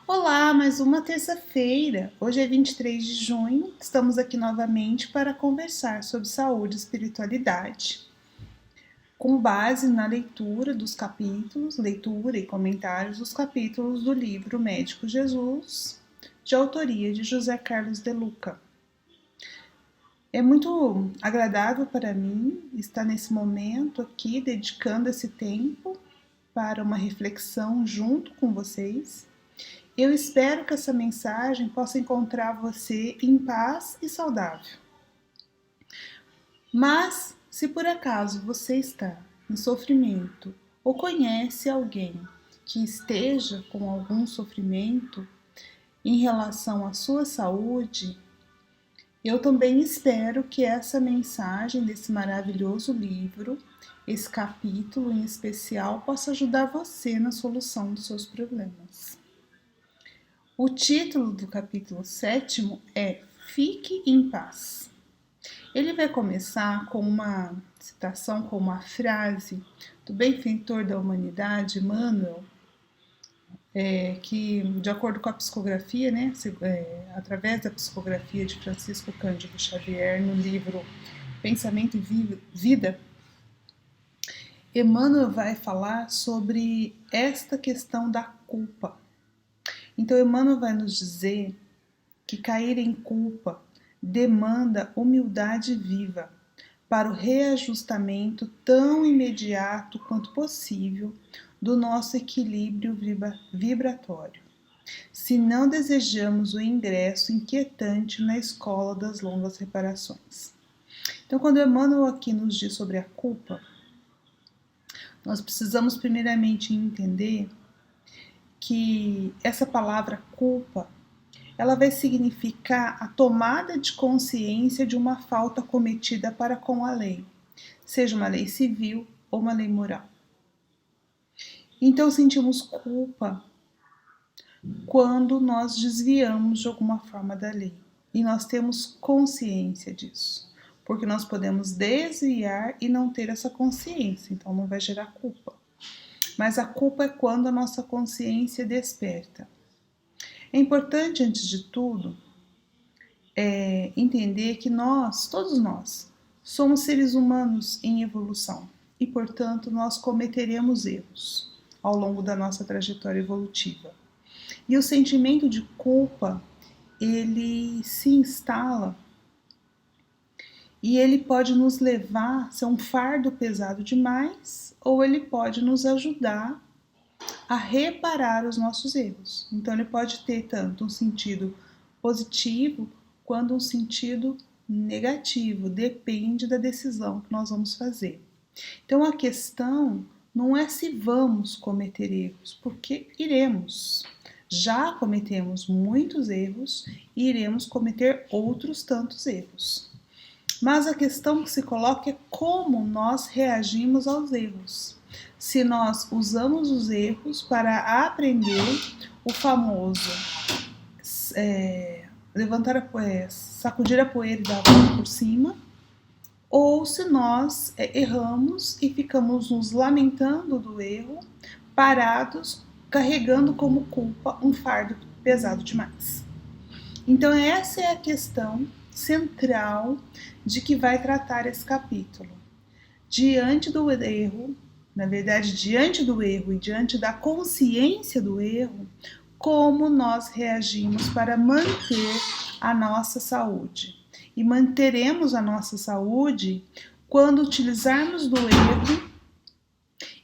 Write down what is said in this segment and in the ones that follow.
Olá, mais uma terça-feira. Hoje é 23 de junho. Estamos aqui novamente para conversar sobre saúde e espiritualidade, com base na leitura dos capítulos, leitura e comentários dos capítulos do livro Médico Jesus, de autoria de José Carlos de Luca. É muito agradável para mim estar nesse momento aqui, dedicando esse tempo para uma reflexão junto com vocês. Eu espero que essa mensagem possa encontrar você em paz e saudável. Mas, se por acaso você está em sofrimento ou conhece alguém que esteja com algum sofrimento em relação à sua saúde, eu também espero que essa mensagem desse maravilhoso livro, esse capítulo em especial, possa ajudar você na solução dos seus problemas. O título do capítulo 7 é Fique em Paz. Ele vai começar com uma citação, com uma frase do benfeitor da humanidade, Emmanuel, que, de acordo com a psicografia, através da psicografia de Francisco Cândido Xavier, no livro Pensamento e Vida, Emmanuel vai falar sobre esta questão da culpa. Então, Emmanuel vai nos dizer que cair em culpa demanda humildade viva para o reajustamento tão imediato quanto possível do nosso equilíbrio vibratório, se não desejamos o ingresso inquietante na escola das longas reparações. Então, quando Emmanuel aqui nos diz sobre a culpa, nós precisamos primeiramente entender que essa palavra culpa, ela vai significar a tomada de consciência de uma falta cometida para com a lei, seja uma lei civil ou uma lei moral. Então sentimos culpa quando nós desviamos de alguma forma da lei, e nós temos consciência disso, porque nós podemos desviar e não ter essa consciência, então não vai gerar culpa. Mas a culpa é quando a nossa consciência desperta. É importante, antes de tudo, entender que todos nós, somos seres humanos em evolução e, portanto, nós cometeremos erros ao longo da nossa trajetória evolutiva. E o sentimento de culpa, ele se instala e ele pode nos levar a ser um fardo pesado demais, ou ele pode nos ajudar a reparar os nossos erros. Então ele pode ter tanto um sentido positivo quanto um sentido negativo, depende da decisão que nós vamos fazer. Então a questão não é se vamos cometer erros, porque iremos. Já cometemos muitos erros e iremos cometer outros tantos erros. Mas a questão que se coloca é como nós reagimos aos erros. Se nós usamos os erros para aprender o famoso sacudir a poeira e dar a volta por cima, ou se nós erramos e ficamos nos lamentando do erro, parados, carregando como culpa um fardo pesado demais. Então essa é a questão central de que vai tratar esse capítulo. Diante do erro, na verdade, diante do erro e diante da consciência do erro, como nós reagimos para manter a nossa saúde. E manteremos a nossa saúde quando utilizarmos do erro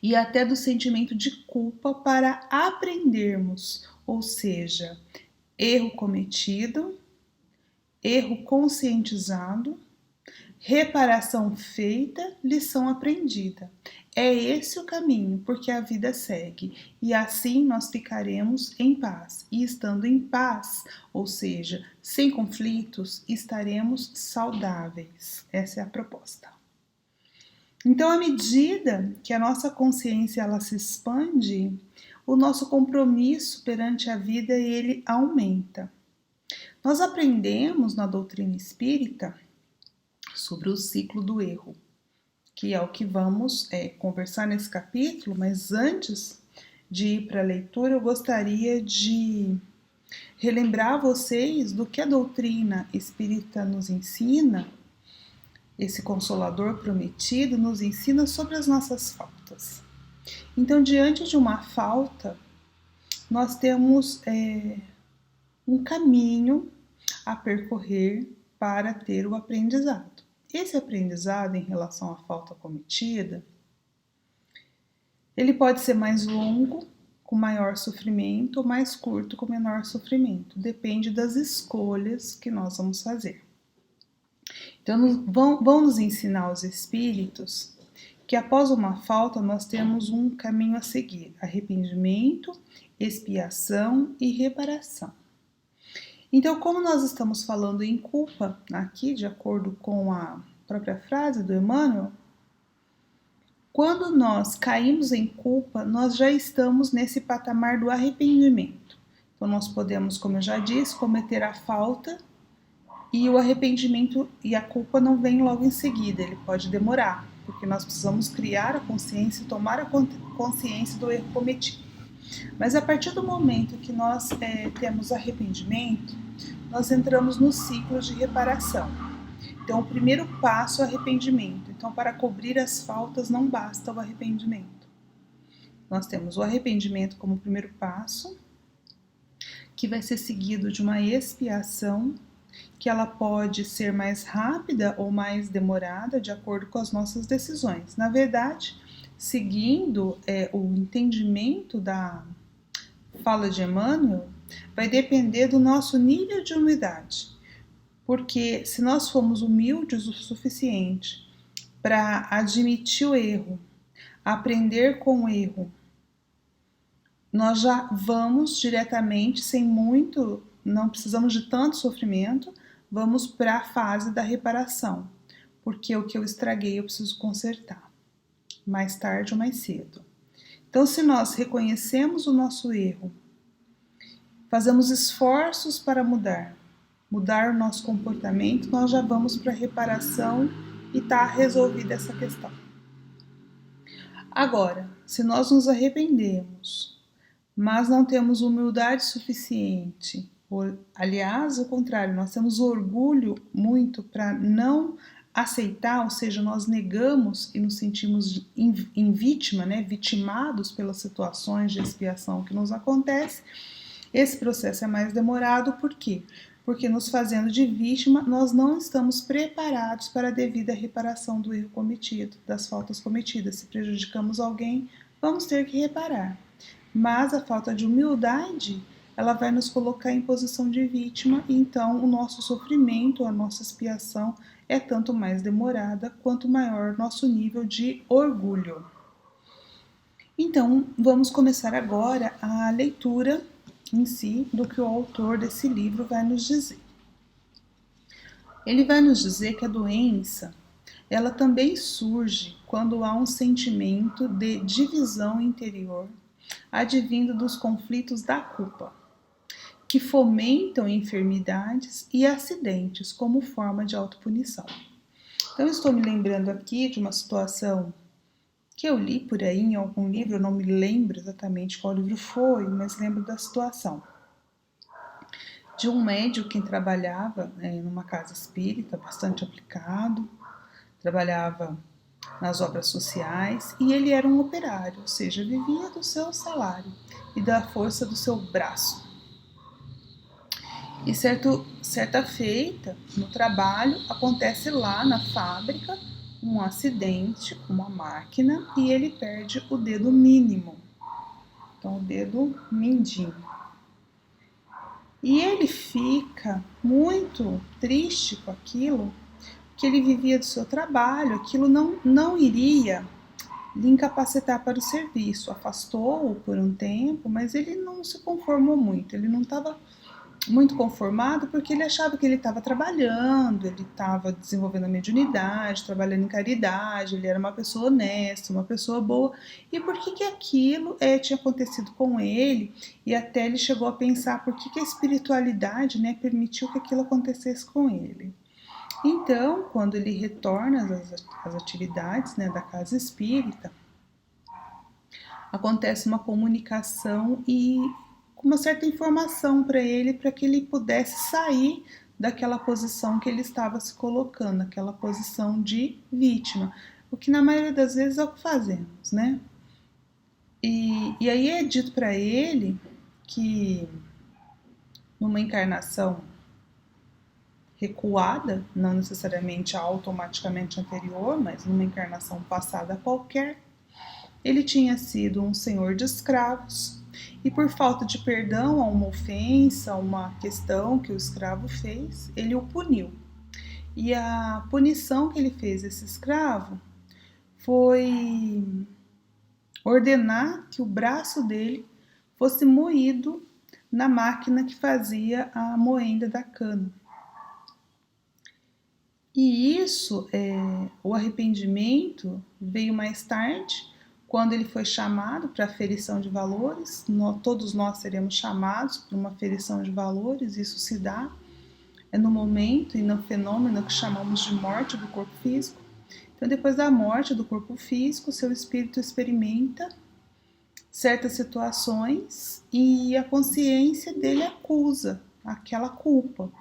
e até do sentimento de culpa para aprendermos, ou seja, erro cometido, erro conscientizado, reparação feita, lição aprendida. É esse o caminho, porque a vida segue, e assim nós ficaremos em paz. E estando em paz, ou seja, sem conflitos, estaremos saudáveis. Essa é a proposta. Então, à medida que a nossa consciência ela se expande, o nosso compromisso perante a vida ele aumenta. Nós aprendemos na doutrina espírita sobre o ciclo do erro, que é o que vamos conversar nesse capítulo, mas antes de ir para a leitura, eu gostaria de relembrar a vocês do que a doutrina espírita nos ensina. Esse Consolador prometido nos ensina sobre as nossas faltas. Então, diante de uma falta, nós temos um caminho a percorrer para ter o aprendizado. Esse aprendizado em relação à falta cometida, ele pode ser mais longo, com maior sofrimento, ou mais curto, com menor sofrimento. Depende das escolhas que nós vamos fazer. Então, vão nos ensinar os espíritos que após uma falta nós temos um caminho a seguir: arrependimento, expiação e reparação. Então, como nós estamos falando em culpa aqui, de acordo com a própria frase do Emmanuel, quando nós caímos em culpa, nós já estamos nesse patamar do arrependimento. Então, nós podemos, como eu já disse, cometer a falta e o arrependimento e a culpa não vem logo em seguida, ele pode demorar, porque nós precisamos criar a consciência e tomar a consciência do erro cometido. Mas a partir do momento que nós temos arrependimento, nós entramos no ciclo de reparação. Então, o primeiro passo é o arrependimento. Então, para cobrir as faltas, não basta o arrependimento. Nós temos o arrependimento como primeiro passo, que vai ser seguido de uma expiação, que ela pode ser mais rápida ou mais demorada, de acordo com as nossas decisões. Na verdade, seguindo o entendimento da fala de Emmanuel, vai depender do nosso nível de humildade. Porque se nós formos humildes o suficiente para admitir o erro, aprender com o erro, nós já vamos diretamente, sem muito, não precisamos de tanto sofrimento, vamos para a fase da reparação. Porque o que eu estraguei eu preciso consertar, mais tarde ou mais cedo. Então, se nós reconhecemos o nosso erro, fazemos esforços para mudar o nosso comportamento, nós já vamos para a reparação e está resolvida essa questão. Agora, se nós nos arrependemos, mas não temos humildade suficiente, aliás, ao contrário, nós temos orgulho muito para não aceitar, ou seja, nós negamos e nos sentimos em vítima, vitimados pelas situações de expiação que nos acontece. Esse processo é mais demorado, por quê? Porque nos fazendo de vítima, nós não estamos preparados para a devida reparação do erro cometido, das faltas cometidas. Se prejudicamos alguém, vamos ter que reparar. Mas a falta de humildade, ela vai nos colocar em posição de vítima, e então o nosso sofrimento, a nossa expiação é tanto mais demorada quanto maior nosso nível de orgulho. Então, vamos começar agora a leitura em si do que o autor desse livro vai nos dizer. Ele vai nos dizer que a doença, ela também surge quando há um sentimento de divisão interior advindo dos conflitos da culpa, que fomentam enfermidades e acidentes como forma de autopunição. Então, eu estou me lembrando aqui de uma situação que eu li por aí em algum livro, eu não me lembro exatamente qual livro foi, mas lembro da situação de um médium que trabalhava numa casa espírita, bastante aplicado, trabalhava nas obras sociais, e ele era um operário, ou seja, vivia do seu salário e da força do seu braço. E certa feita, no trabalho, acontece lá na fábrica um acidente com uma máquina e ele perde o dedo mínimo, então o dedo mindinho. E ele fica muito triste com aquilo, que ele vivia do seu trabalho, aquilo não iria lhe incapacitar para o serviço. Afastou-o por um tempo, mas ele não se conformou muito, ele não estava muito conformado, porque ele achava que ele estava trabalhando, ele estava desenvolvendo a mediunidade, trabalhando em caridade, ele era uma pessoa honesta, uma pessoa boa, e por que aquilo tinha acontecido com ele, e até ele chegou a pensar por que a espiritualidade permitiu que aquilo acontecesse com ele. Então, quando ele retorna às atividades da casa espírita, acontece uma comunicação e com uma certa informação para que ele pudesse sair daquela posição que ele estava se colocando, aquela posição de vítima, o que na maioria das vezes é o que fazemos, né? E aí é dito para ele que numa encarnação recuada, não necessariamente automaticamente anterior, mas numa encarnação passada qualquer, ele tinha sido um senhor de escravos e por falta de perdão a uma ofensa, a uma questão que o escravo fez, ele o puniu. E a punição que ele fez a esse escravo foi ordenar que o braço dele fosse moído na máquina que fazia a moenda da cana. E isso, o arrependimento veio mais tarde, quando ele foi chamado para a aferição de valores. Todos nós seremos chamados para uma aferição de valores, isso se dá no momento e no fenômeno que chamamos de morte do corpo físico. Então, depois da morte do corpo físico, seu espírito experimenta certas situações e a consciência dele acusa aquela culpa.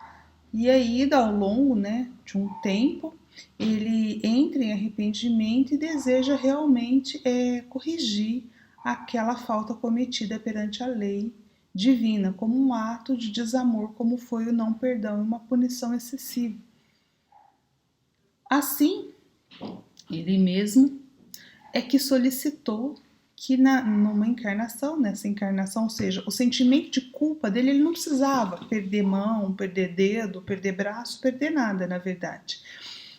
E aí, ao longo, né, de um tempo, ele entra em arrependimento e deseja realmente corrigir aquela falta cometida perante a lei divina, como um ato de desamor, como foi o não perdão e uma punição excessiva. Assim, ele mesmo é que solicitou que numa encarnação, nessa encarnação, ou seja, o sentimento de culpa dele, ele não precisava perder mão, perder dedo, perder braço, perder nada, na verdade.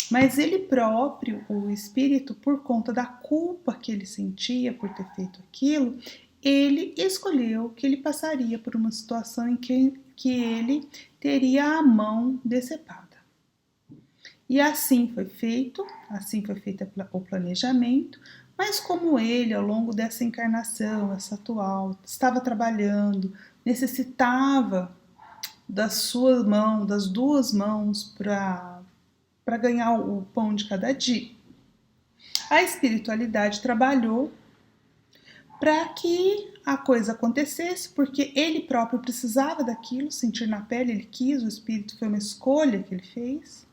Mas ele próprio, o espírito, por conta da culpa que ele sentia por ter feito aquilo, ele escolheu que ele passaria por uma situação em que ele teria a mão decepada. E assim foi feito o planejamento, mas como ele, ao longo dessa encarnação, essa atual, estava trabalhando, necessitava das suas mãos, das duas mãos para ganhar o pão de cada dia, a espiritualidade trabalhou para que a coisa acontecesse, porque ele próprio precisava daquilo, sentir na pele, ele quis, o espírito foi uma escolha que ele fez.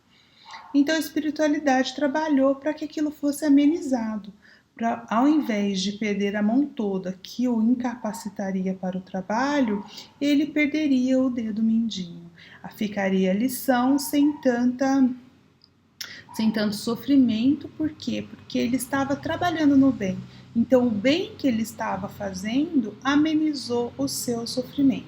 Então a espiritualidade trabalhou para que aquilo fosse amenizado, para ao invés de perder a mão toda que o incapacitaria para o trabalho, ele perderia o dedo mindinho. Ficaria a lição sem tanto sofrimento. Por quê? Porque ele estava trabalhando no bem. Então o bem que ele estava fazendo amenizou o seu sofrimento.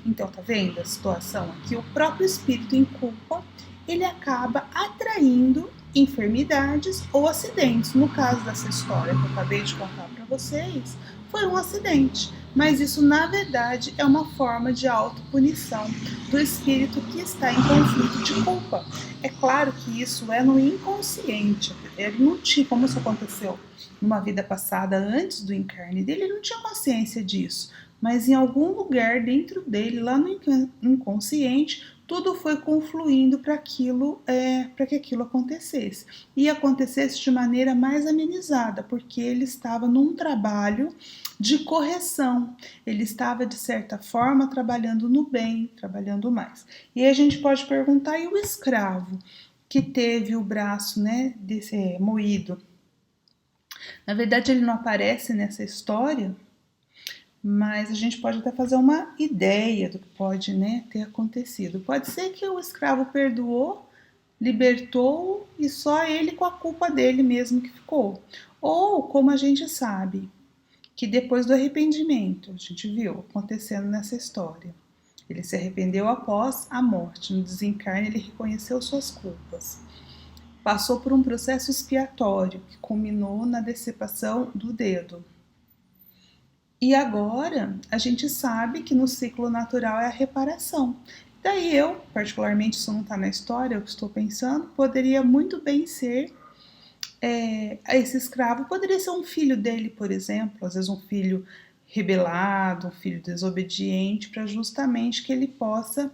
Então, tá vendo a situação aqui? O próprio espírito em culpa, ele acaba atraindo enfermidades ou acidentes. No caso dessa história que eu acabei de contar para vocês, foi um acidente, mas isso na verdade é uma forma de autopunição do espírito que está em conflito de culpa. É claro que isso é no inconsciente, ele não tinha, como isso aconteceu numa vida passada antes do encarne dele, ele não tinha consciência disso, mas em algum lugar dentro dele, lá no inconsciente, tudo foi confluindo para que aquilo acontecesse. E acontecesse de maneira mais amenizada, porque ele estava num trabalho de correção. Ele estava, de certa forma, trabalhando no bem, trabalhando mais. E aí a gente pode perguntar, e o escravo que teve o braço, né, moído? Na verdade, ele não aparece nessa história, mas a gente pode até fazer uma ideia do que pode, né, ter acontecido. Pode ser que o escravo perdoou, libertou e só ele com a culpa dele mesmo que ficou. Ou, como a gente sabe, que depois do arrependimento, a gente viu acontecendo nessa história, ele se arrependeu após a morte, no desencarne ele reconheceu suas culpas. Passou por um processo expiatório que culminou na decepação do dedo. E agora a gente sabe que no ciclo natural é a reparação. Daí eu, particularmente, isso não está na história, eu estou pensando, poderia muito bem ser esse escravo, poderia ser um filho dele, por exemplo, às vezes um filho rebelado, um filho desobediente, para justamente que ele possa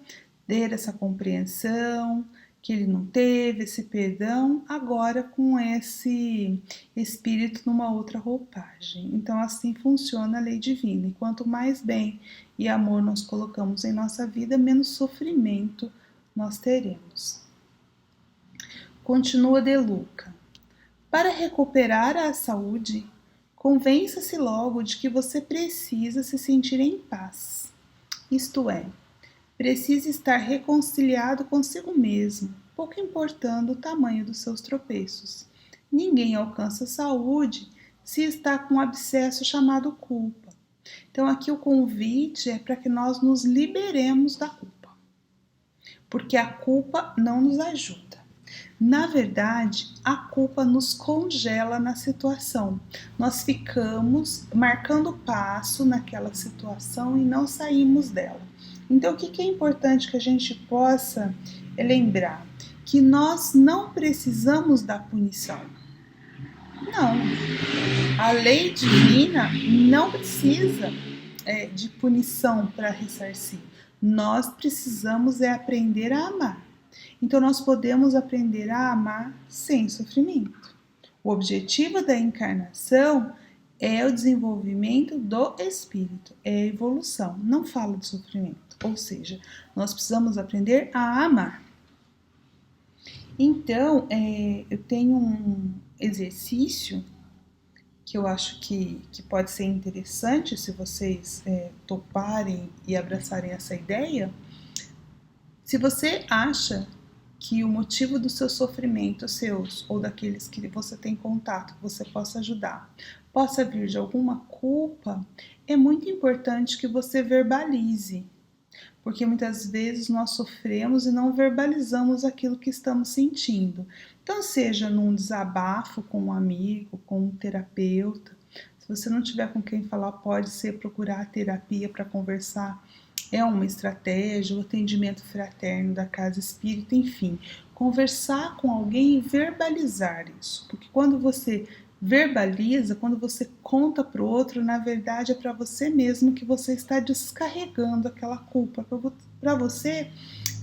ter essa compreensão, que ele não teve esse perdão, agora com esse espírito numa outra roupagem. Então assim funciona a lei divina. E quanto mais bem e amor nós colocamos em nossa vida, menos sofrimento nós teremos. Continua De Luca. Para recuperar a saúde, convença-se logo de que você precisa se sentir em paz. Isto é, precisa estar reconciliado consigo mesmo, pouco importando o tamanho dos seus tropeços. Ninguém alcança saúde se está com um abscesso chamado culpa. Então aqui o convite é para que nós nos liberemos da culpa, porque a culpa não nos ajuda. Na verdade, a culpa nos congela na situação. Nós ficamos marcando passo naquela situação e não saímos dela. Então, o que é importante que a gente possa lembrar? Que nós não precisamos da punição. Não. A lei divina não precisa de punição para ressarcir. Nós precisamos aprender a amar. Então, nós podemos aprender a amar sem sofrimento. O objetivo da encarnação é o desenvolvimento do espírito, é a evolução, não fala de sofrimento. Ou seja, nós precisamos aprender a amar. Então, eu tenho um exercício que eu acho que pode ser interessante se vocês toparem e abraçarem essa ideia. Se você acha que o motivo do seu sofrimento, seus ou daqueles que você tem contato, que você possa ajudar, possa vir de alguma culpa, é muito importante que você verbalize, porque muitas vezes nós sofremos e não verbalizamos aquilo que estamos sentindo. Então, seja num desabafo com um amigo, com um terapeuta, se você não tiver com quem falar, pode ser procurar a terapia para conversar. É uma estratégia, o atendimento fraterno da casa espírita, enfim, conversar com alguém e verbalizar isso, porque quando você verbaliza, quando você conta para o outro, na verdade é para você mesmo que você está descarregando aquela culpa, para você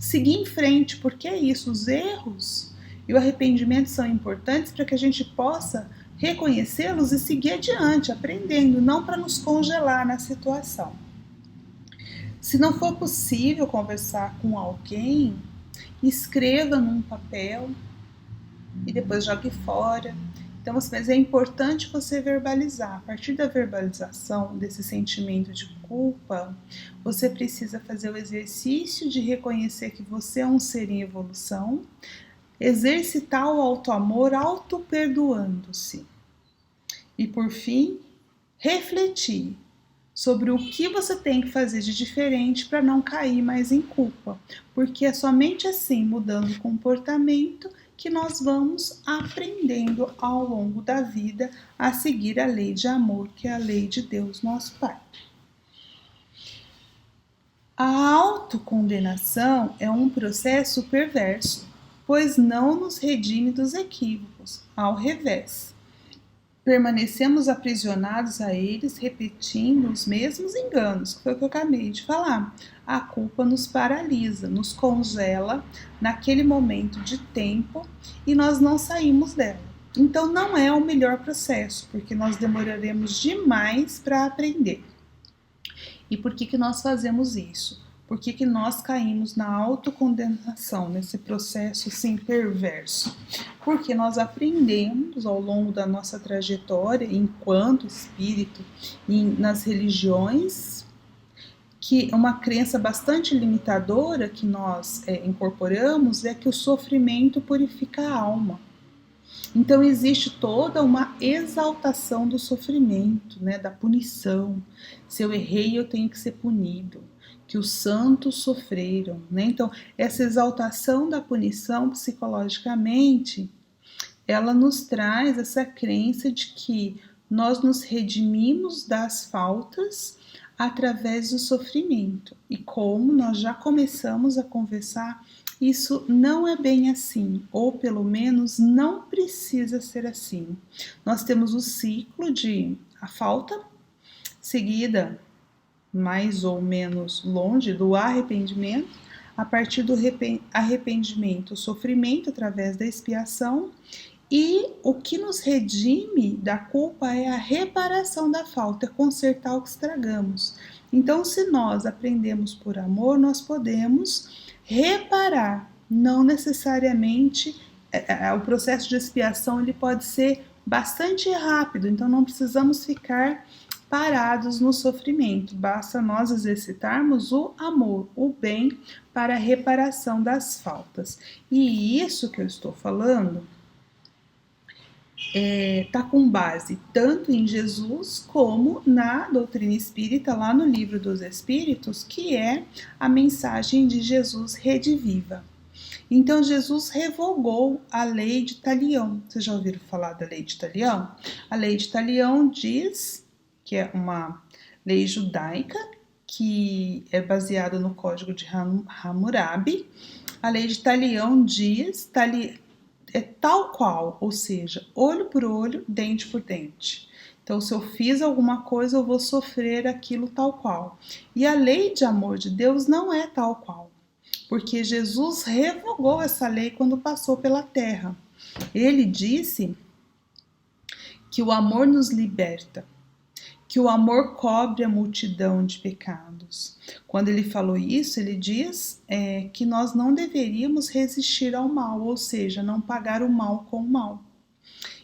seguir em frente, porque é isso, os erros e o arrependimento são importantes para que a gente possa reconhecê-los e seguir adiante, aprendendo, não para nos congelar na situação. Se não for possível conversar com alguém, escreva num papel e depois jogue fora. Então, mas é importante você verbalizar. A partir da verbalização desse sentimento de culpa, você precisa fazer o exercício de reconhecer que você é um ser em evolução, exercitar o auto-amor, auto-perdoando-se. E, por fim, refletir sobre o que você tem que fazer de diferente para não cair mais em culpa, porque é somente assim, mudando o comportamento, que nós vamos aprendendo ao longo da vida a seguir a lei de amor, que é a lei de Deus, nosso Pai. A autocondenação é um processo perverso, pois não nos redime dos equívocos, ao revés. Permanecemos aprisionados a eles, repetindo os mesmos enganos, que foi o que eu acabei de falar. A culpa nos paralisa, nos congela naquele momento de tempo e nós não saímos dela. Então não é o melhor processo, porque nós demoraremos demais para aprender. E por que nós fazemos isso? Por que nós caímos na autocondenação, nesse processo assim perverso? Porque nós aprendemos ao longo da nossa trajetória, enquanto espírito, e nas religiões, que uma crença bastante limitadora que nós incorporamos é que o sofrimento purifica a alma. Então existe toda uma exaltação do sofrimento, né, da punição. Se eu errei, eu tenho que ser punido. Que os santos sofreram, né? Então, essa exaltação da punição psicologicamente, ela nos traz essa crença de que nós nos redimimos das faltas através do sofrimento. E como nós já começamos a conversar, isso não é bem assim, ou pelo menos não precisa ser assim. Nós temos o ciclo de a falta, seguida mais ou menos longe do arrependimento, a partir do arrependimento, o sofrimento através da expiação, e o que nos redime da culpa é a reparação da falta, é consertar o que estragamos. Então, se nós aprendemos por amor, nós podemos reparar, não necessariamente. O processo de expiação ele pode ser bastante rápido, então não precisamos ficar parados no sofrimento, basta nós exercitarmos o amor, o bem, para a reparação das faltas. E isso que eu estou falando está com base tanto em Jesus como na doutrina espírita, lá no Livro dos Espíritos, que é a mensagem de Jesus Rediviva. Então, Jesus revogou a lei de Talião. Vocês já ouviram falar da lei de Talião? A lei de Talião diz que é uma lei judaica que é baseada no Código de Hammurabi. A lei de Talião diz, é tal qual, ou seja, olho por olho, dente por dente. Então, se eu fiz alguma coisa, eu vou sofrer aquilo tal qual. E a lei de amor de Deus não é tal qual, porque Jesus revogou essa lei quando passou pela terra. Ele disse que o amor nos liberta, que o amor cobre a multidão de pecados. Quando ele falou isso, ele diz que nós não deveríamos resistir ao mal, ou seja, não pagar o mal com o mal.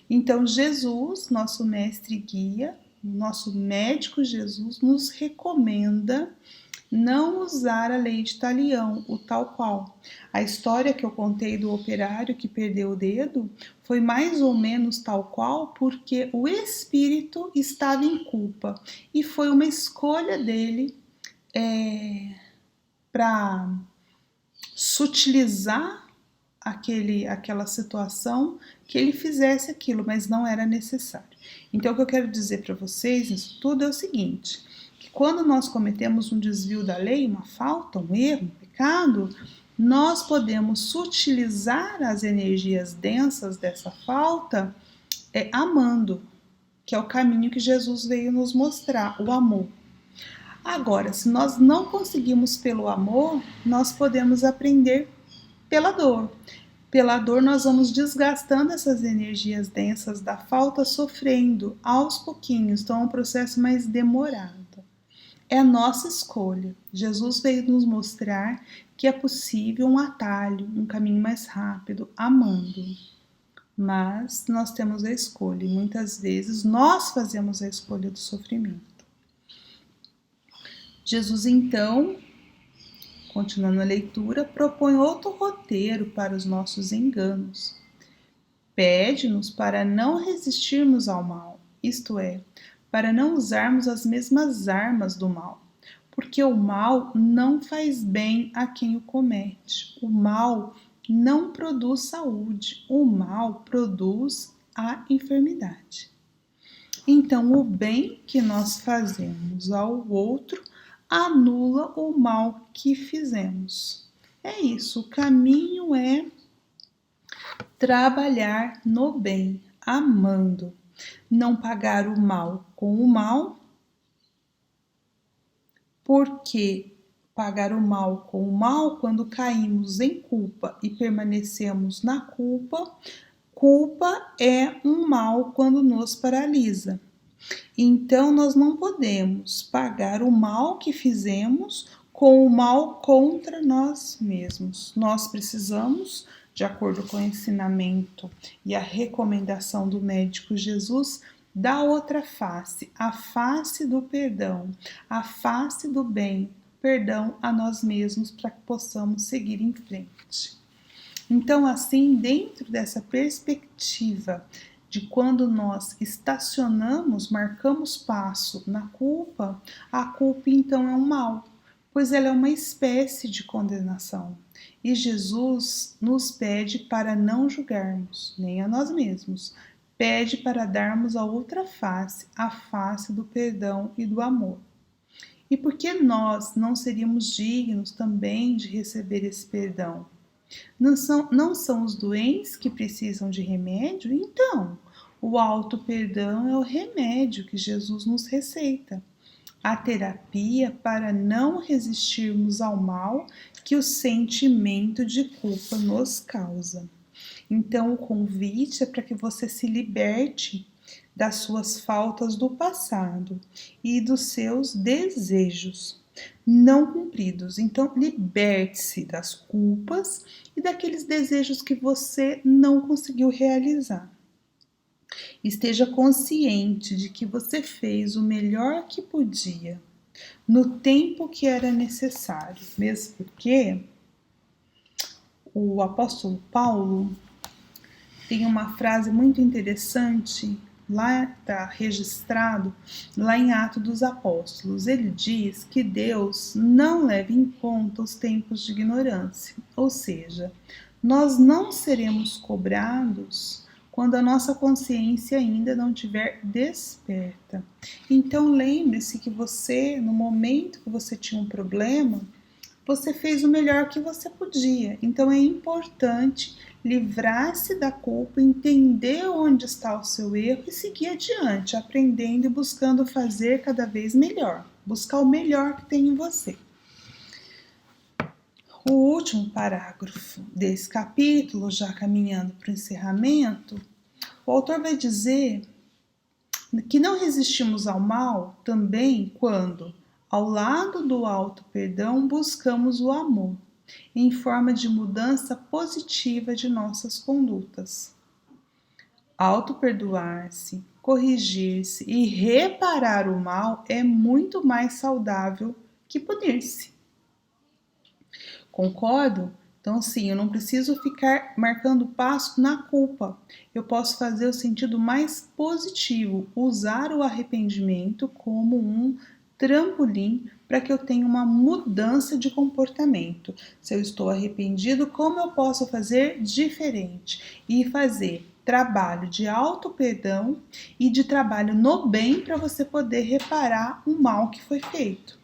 Então, Jesus, nosso mestre e guia, nosso médico Jesus, nos recomenda não usar a lei de Talião, o tal qual. A história que eu contei do operário que perdeu o dedo foi mais ou menos tal qual porque o espírito estava em culpa e foi uma escolha dele para sutilizar aquela situação, que ele fizesse aquilo, mas não era necessário. Então, o que eu quero dizer para vocês nisso tudo é o seguinte: que quando nós cometemos um desvio da lei, uma falta, um erro, um pecado, nós podemos sutilizar as energias densas dessa falta amando, que é o caminho que Jesus veio nos mostrar, o amor. Agora, se nós não conseguimos pelo amor, nós podemos aprender pela dor. Pela dor, nós vamos desgastando essas energias densas da falta, sofrendo aos pouquinhos. Então, é um processo mais demorado. É a nossa escolha. Jesus veio nos mostrar que é possível um atalho, um caminho mais rápido, amando. Mas nós temos a escolha e muitas vezes nós fazemos a escolha do sofrimento. Jesus, então, continuando a leitura, propõe outro roteiro para os nossos enganos. Pede-nos para não resistirmos ao mal, isto é, para não usarmos as mesmas armas do mal, porque o mal não faz bem a quem o comete. O mal não produz saúde, o mal produz a enfermidade. Então, o bem que nós fazemos ao outro anula o mal que fizemos. É isso, o caminho é trabalhar no bem, amando, não pagar o mal com o mal, porque pagar o mal com o mal, quando caímos em culpa e permanecemos na culpa, culpa é um mal quando nos paralisa. Então, nós não podemos pagar o mal que fizemos com o mal contra nós mesmos. Nós precisamos, de acordo com o ensinamento e a recomendação do médico Jesus, da outra face, a face do perdão, a face do bem, perdão a nós mesmos para que possamos seguir em frente. Então, assim, dentro dessa perspectiva de quando nós estacionamos, marcamos passo na culpa, a culpa então é um mal, pois ela é uma espécie de condenação. E Jesus nos pede para não julgarmos, nem a nós mesmos, pede para darmos a outra face, a face do perdão e do amor. E por que nós não seríamos dignos também de receber esse perdão? Não são os doentes que precisam de remédio? Então, o auto-perdão é o remédio que Jesus nos receita. a terapia para não resistirmos ao mal que o sentimento de culpa nos causa. Então, o convite é para que você se liberte das suas faltas do passado e dos seus desejos não cumpridos. Então, liberte-se das culpas e daqueles desejos que você não conseguiu realizar. Esteja consciente de que você fez o melhor que podia, no tempo que era necessário, mesmo porque o apóstolo Paulo tem uma frase muito interessante, lá está registrado, lá em Atos dos Apóstolos. Ele diz que Deus não leva em conta os tempos de ignorância, ou seja, nós não seremos cobrados quando a nossa consciência ainda não estiver desperta. Então lembre-se que você, no momento que você tinha um problema, você fez o melhor que você podia. Então é importante livrar-se da culpa, entender onde está o seu erro e seguir adiante, aprendendo e buscando fazer cada vez melhor. Buscar o melhor que tem em você. O último parágrafo desse capítulo, já caminhando para o encerramento, o autor vai dizer que não resistimos ao mal também quando, ao lado do auto-perdão, buscamos o amor, em forma de mudança positiva de nossas condutas. Auto-perdoar-se, corrigir-se e reparar o mal é muito mais saudável que punir-se. Concordo? Então, sim, eu não preciso ficar marcando passo na culpa. Eu posso fazer o sentido mais positivo, usar o arrependimento como um trampolim para que eu tenha uma mudança de comportamento. Se eu estou arrependido, como eu posso fazer diferente? E fazer trabalho de auto-perdão e de trabalho no bem para você poder reparar o mal que foi feito.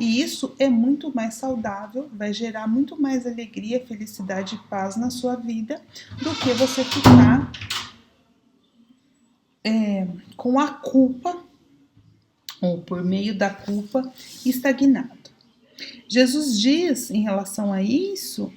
E isso é muito mais saudável, vai gerar muito mais alegria, felicidade e paz na sua vida do que você ficar com a culpa ou por meio da culpa estagnado. Jesus diz em relação a isso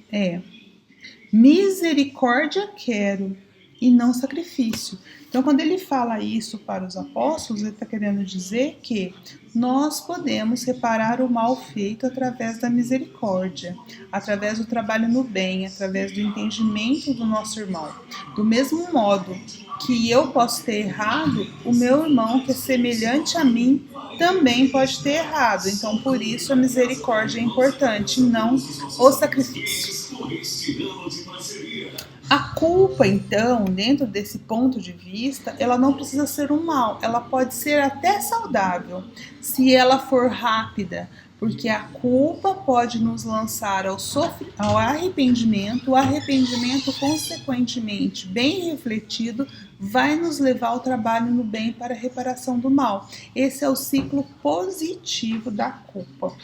misericórdia quero e não sacrifício. Então, quando ele fala isso para os apóstolos, ele está querendo dizer que nós podemos reparar o mal feito através da misericórdia, através do trabalho no bem, através do entendimento do nosso irmão. Do mesmo modo que eu posso ter errado, o meu irmão, que é semelhante a mim, também pode ter errado. Então, por isso, a misericórdia é importante, não o sacrifício. A culpa, então, dentro desse ponto de vista, ela não precisa ser um mal, ela pode ser até saudável, se ela for rápida, porque a culpa pode nos lançar ao arrependimento, o arrependimento, consequentemente, bem refletido, vai nos levar ao trabalho no bem para a reparação do mal. Esse é o ciclo positivo da culpa.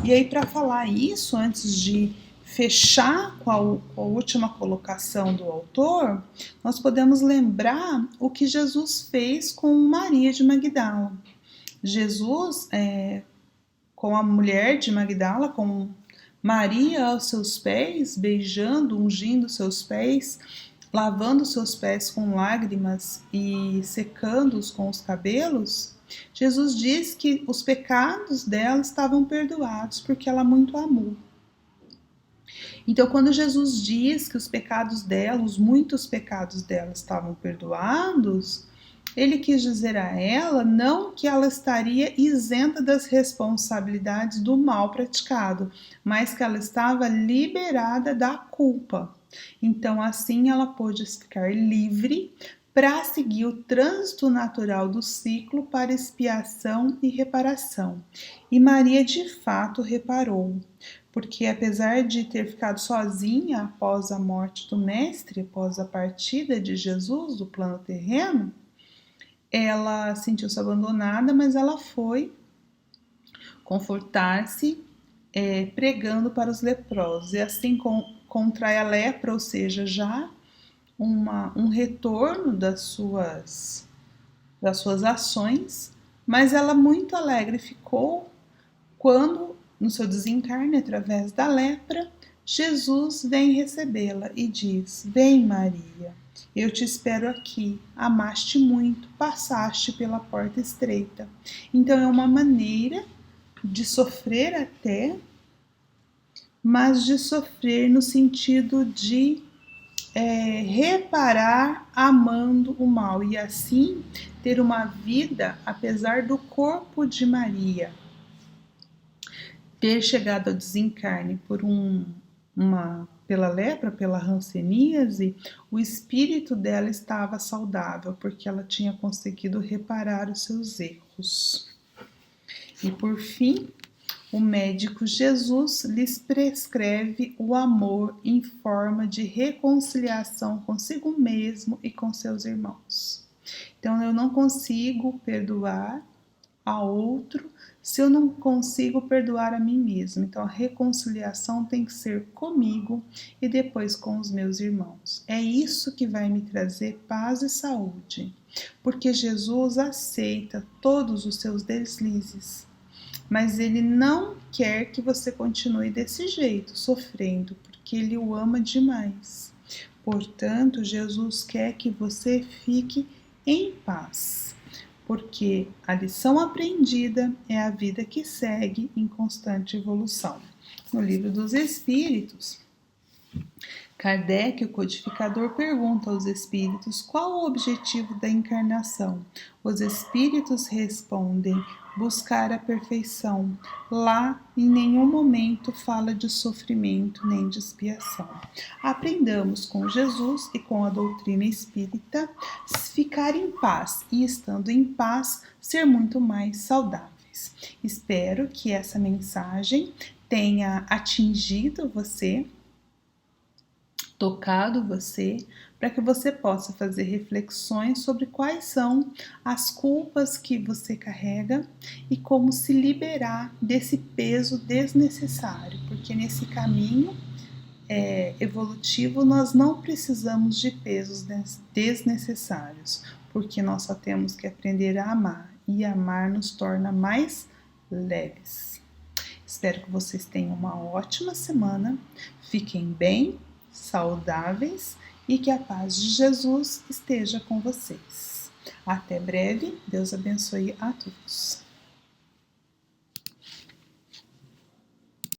E aí, para falar isso, antes de fechar com a última colocação do autor, nós podemos lembrar o que Jesus fez com Maria de Magdala. Jesus, com a mulher de Magdala, com Maria aos seus pés, beijando, ungindo seus pés, lavando seus pés com lágrimas e secando-os com os cabelos, Jesus diz que os pecados dela estavam perdoados porque ela muito amou. Então, quando Jesus diz que os pecados dela, os muitos pecados dela estavam perdoados, ele quis dizer a ela não que ela estaria isenta das responsabilidades do mal praticado, mas que ela estava liberada da culpa. Então, assim ela pôde ficar livre para seguir o trânsito natural do ciclo para expiação e reparação. E Maria de fato reparou, porque apesar de ter ficado sozinha após a morte do Mestre, após a partida de Jesus do plano terreno, ela sentiu-se abandonada, mas ela foi confortar-se pregando para os leprosos, e assim contrai a lepra, ou seja, já um retorno das suas ações, mas ela muito alegre ficou quando, no seu desencarne, através da lepra, Jesus vem recebê-la e diz: Vem, Maria, eu te espero aqui, amaste muito, passaste pela porta estreita. Então é uma maneira de sofrer até, mas de sofrer no sentido de reparar amando o mal e assim ter uma vida apesar do corpo de Maria ter chegado ao desencarne pela lepra, pela hanseníase, o espírito dela estava saudável, porque ela tinha conseguido reparar os seus erros. E por fim, o médico Jesus lhes prescreve o amor em forma de reconciliação consigo mesmo e com seus irmãos. Então, eu não consigo perdoar a outro se eu não consigo perdoar a mim mesmo. Então, a reconciliação tem que ser comigo e depois com os meus irmãos. É isso que vai me trazer paz e saúde, porque Jesus aceita todos os seus deslizes, mas ele não quer que você continue desse jeito, sofrendo, porque ele o ama demais. Portanto, Jesus quer que você fique em paz, porque a lição aprendida é a vida que segue em constante evolução. No Livro dos Espíritos, Kardec, o codificador, pergunta aos espíritos qual o objetivo da encarnação. Os espíritos respondem: buscar a perfeição. Lá, em nenhum momento fala de sofrimento nem de expiação. Aprendamos com Jesus e com a doutrina espírita ficar em paz e, estando em paz, ser muito mais saudáveis. Espero que essa mensagem tenha atingido você, tocado você, para que você possa fazer reflexões sobre quais são as culpas que você carrega e como se liberar desse peso desnecessário, porque nesse caminho evolutivo nós não precisamos de pesos desnecessários, porque nós só temos que aprender a amar, e amar nos torna mais leves. Espero que vocês tenham uma ótima semana, fiquem bem, saudáveis e que a paz de Jesus esteja com vocês. Até breve, Deus abençoe a todos.